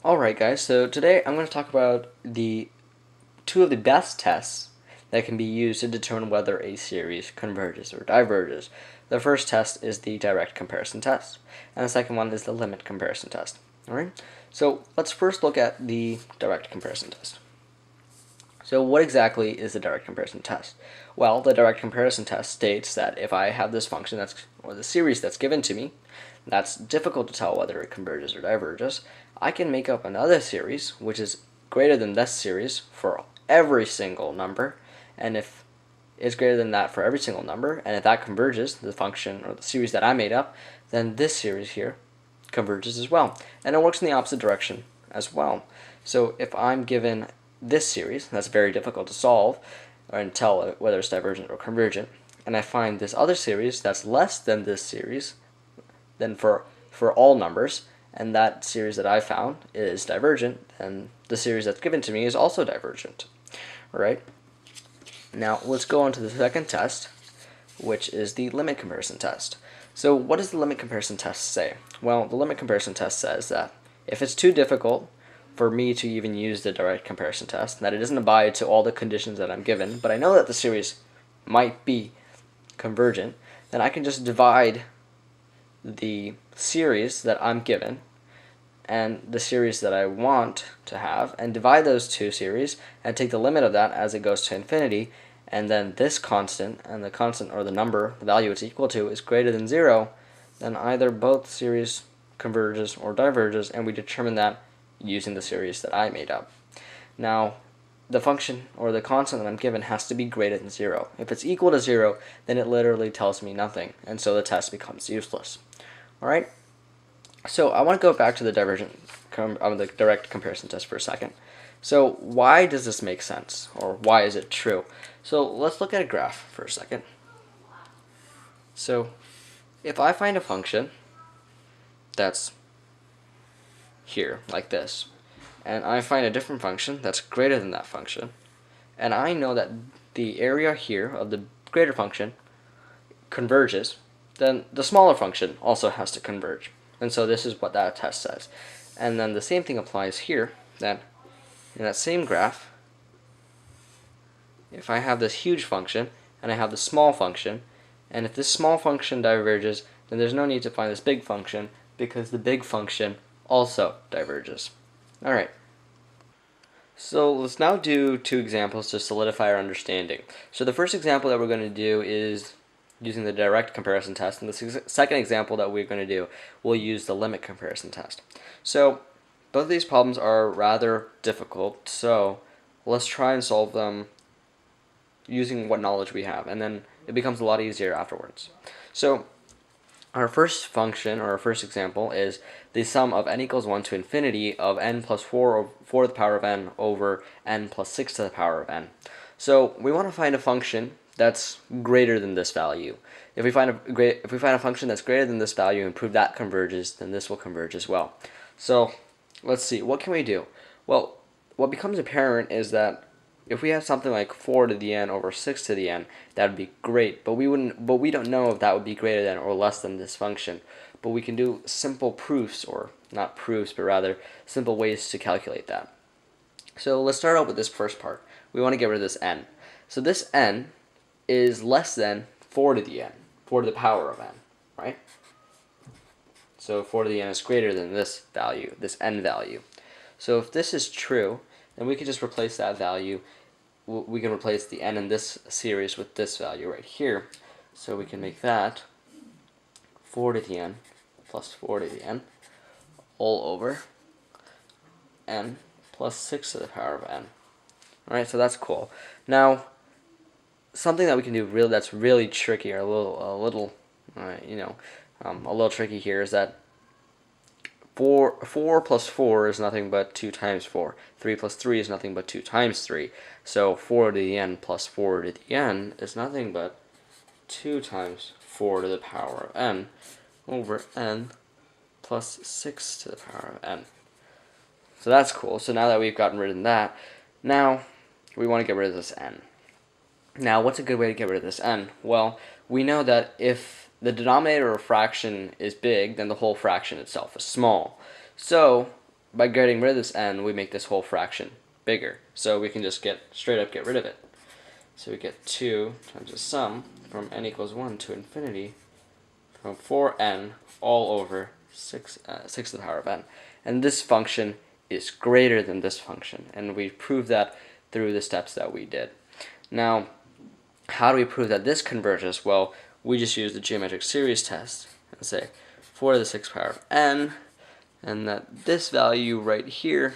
Alright guys, so today I'm going to talk about the two of the best tests that can be used to determine whether a series converges or diverges. The first test is the direct comparison test, and the second one is the limit comparison test. Alright, so let's first look at the direct comparison test. So what exactly is the direct comparison test? Well, the direct comparison test states that if I have this function or the series that's given to me, that's difficult to tell whether it converges or diverges, I can make up another series which is greater than this series for every single number, and if it's greater than that for every single number, and if that converges, the function or the series that I made up, then this series here converges as well. And it works in the opposite direction as well. So if I'm given this series, that's very difficult to solve and tell whether it's divergent or convergent, and I find this other series that's less than this series, then for all numbers, and that series that I found is divergent, then the series that's given to me is also divergent. Alright? Now let's go on to the second test, which is the limit comparison test. So what does the limit comparison test say? Well, the limit comparison test says that if it's too difficult for me to even use the direct comparison test, that it doesn't abide to all the conditions that I'm given, but I know that the series might be convergent, then I can just divide the series that I'm given and the series that I want to have and divide those two series and take the limit of that as it goes to infinity, and then this constant and the constant or the number, the value it's equal to, is greater than 0, then either both series converges or diverges, and we determine that using the series that I made up. Now the function or the constant that I'm given has to be greater than 0. If it's equal to 0, then it literally tells me nothing, and so the test becomes useless. Alright, so I want to go back to the the direct comparison test for a second. So why does this make sense, or why is it true? So let's look at a graph for a second. So if I find a function that's here, like this, and I find a different function that's greater than that function, and I know that the area here of the greater function converges, then the smaller function also has to converge. And so this is what that test says. And then the same thing applies here, that in that same graph, if I have this huge function and I have this small function, and if this small function diverges, then there's no need to find this big function because the big function also diverges. Alright, so let's now do two examples to solidify our understanding. So the first example that we're going to do is using the direct comparison test, and the second example that we're going to do, we'll use the limit comparison test. So both of these problems are rather difficult, so let's try and solve them using what knowledge we have, and then it becomes a lot easier afterwards. So our first function, or our first example, is the sum of n equals 1 to infinity of n plus 4 to the power of n over n plus 6 to the power of n. So we want to find a function that's greater than this value. If we find a function that's greater than this value and prove that converges, then this will converge as well. So let's see, what can we do? Well, what becomes apparent is that if we have something like 4 to the n over 6 to the n, that would be great, but we don't know if that would be greater than or less than this function. But we can do simple proofs, or not proofs, but rather simple ways to calculate that. So let's start out with this first part. We want to get rid of this n. So this n is less than 4 to the n, 4 to the power of n, right? So 4 to the n is greater than this value, this n value. So if this is true, then we can just replace that value. We can replace the n in this series with this value right here. So we can make that 4 to the n plus 4 to the n all over n plus 6 to the power of n. Alright, so that's cool. Now, something that we can do that's really tricky, or a little tricky here, is that 4 plus 4 is nothing but 2 times 4. 3 plus 3 is nothing but 2 times 3. So 4 to the n plus 4 to the n is nothing but 2 times 4 to the power of n over n plus 6 to the power of n. So that's cool. So now that we've gotten rid of that, now we want to get rid of this n. Now, what's a good way to get rid of this n? Well, we know that if the denominator of a fraction is big, then the whole fraction itself is small. So by getting rid of this n, we make this whole fraction bigger. So we can just straight up get rid of it. So we get 2 times the sum from n equals 1 to infinity from 4n all over 6 to the power of n. And this function is greater than this function. And we proved that through the steps that we did. Now, how do we prove that this converges? Well, we just use the geometric series test and say 4 to the 6th power of n, and that this value right here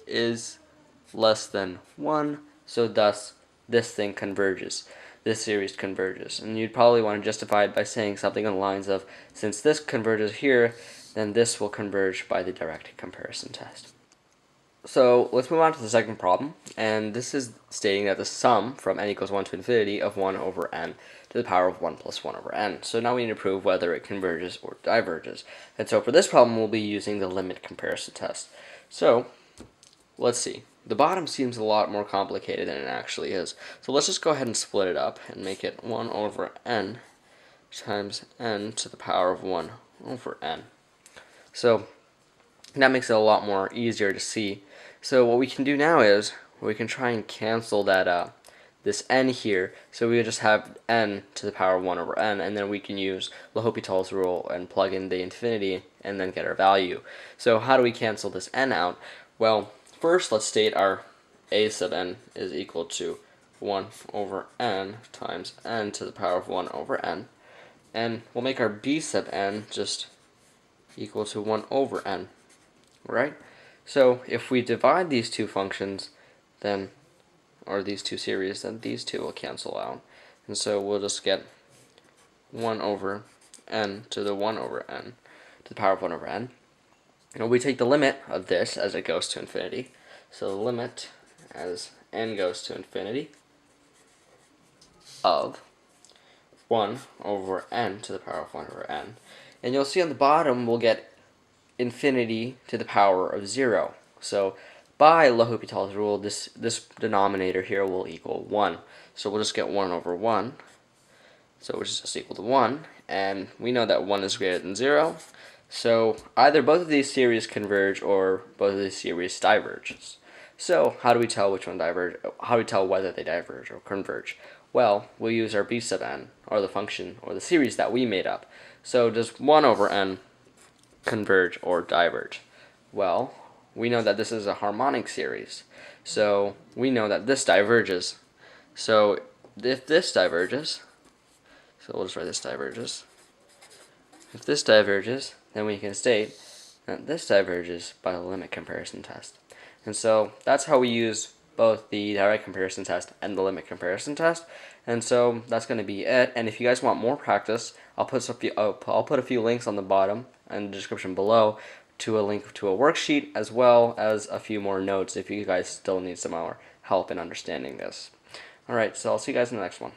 is less than 1, so thus this thing converges. This series converges. And you'd probably want to justify it by saying something on the lines of, since this converges here, then this will converge by the direct comparison test. So let's move on to the second problem, and this is stating that the sum from n equals 1 to infinity of 1 over n to the power of 1 plus 1 over n. So now we need to prove whether it converges or diverges. And so for this problem, we'll be using the limit comparison test. So let's see. The bottom seems a lot more complicated than it actually is. So let's just go ahead and split it up and make it 1 over n times n to the power of 1 over n. So that makes it a lot more easier to see. So what we can do now is we can try and cancel that this n here. So we would just have n to the power of 1 over n, and then we can use L'Hopital's rule and plug in the infinity and then get our value. So how do we cancel this n out? Well, first let's state our a sub n is equal to 1 over n times n to the power of 1 over n. And we'll make our b sub n just equal to 1 over n. Right? So if we divide these two functions, then, or these two series, then these two will cancel out. And so we'll just get 1 over n to the 1 over n to the power of 1 over n. And we take the limit of this as it goes to infinity. So the limit as n goes to infinity of 1 over n to the power of 1 over n. And you'll see on the bottom we'll get infinity to the power of 0. So by L'Hopital's rule, this denominator here will equal 1. So we'll just get 1 over 1, so which is just equal to 1. And we know that 1 is greater than 0. So either both of these series converge or both of these series diverge. So how do we tell which one diverge? How do we tell whether they diverge or converge? Well, we'll use our b sub n, or the function, or the series that we made up. So does 1 over n converge or diverge? Well, we know that this is a harmonic series, so we know that this diverges. So if this diverges, so we'll just write this diverges. If this diverges, then we can state that this diverges by the limit comparison test. And so that's how we use both the direct comparison test and the limit comparison test. And so that's going to be it. And if you guys want more practice, I'll put a few links on the bottom and the description below to a link to a worksheet, as well as a few more notes if you guys still need some more help in understanding this. Alright, so I'll see you guys in the next one.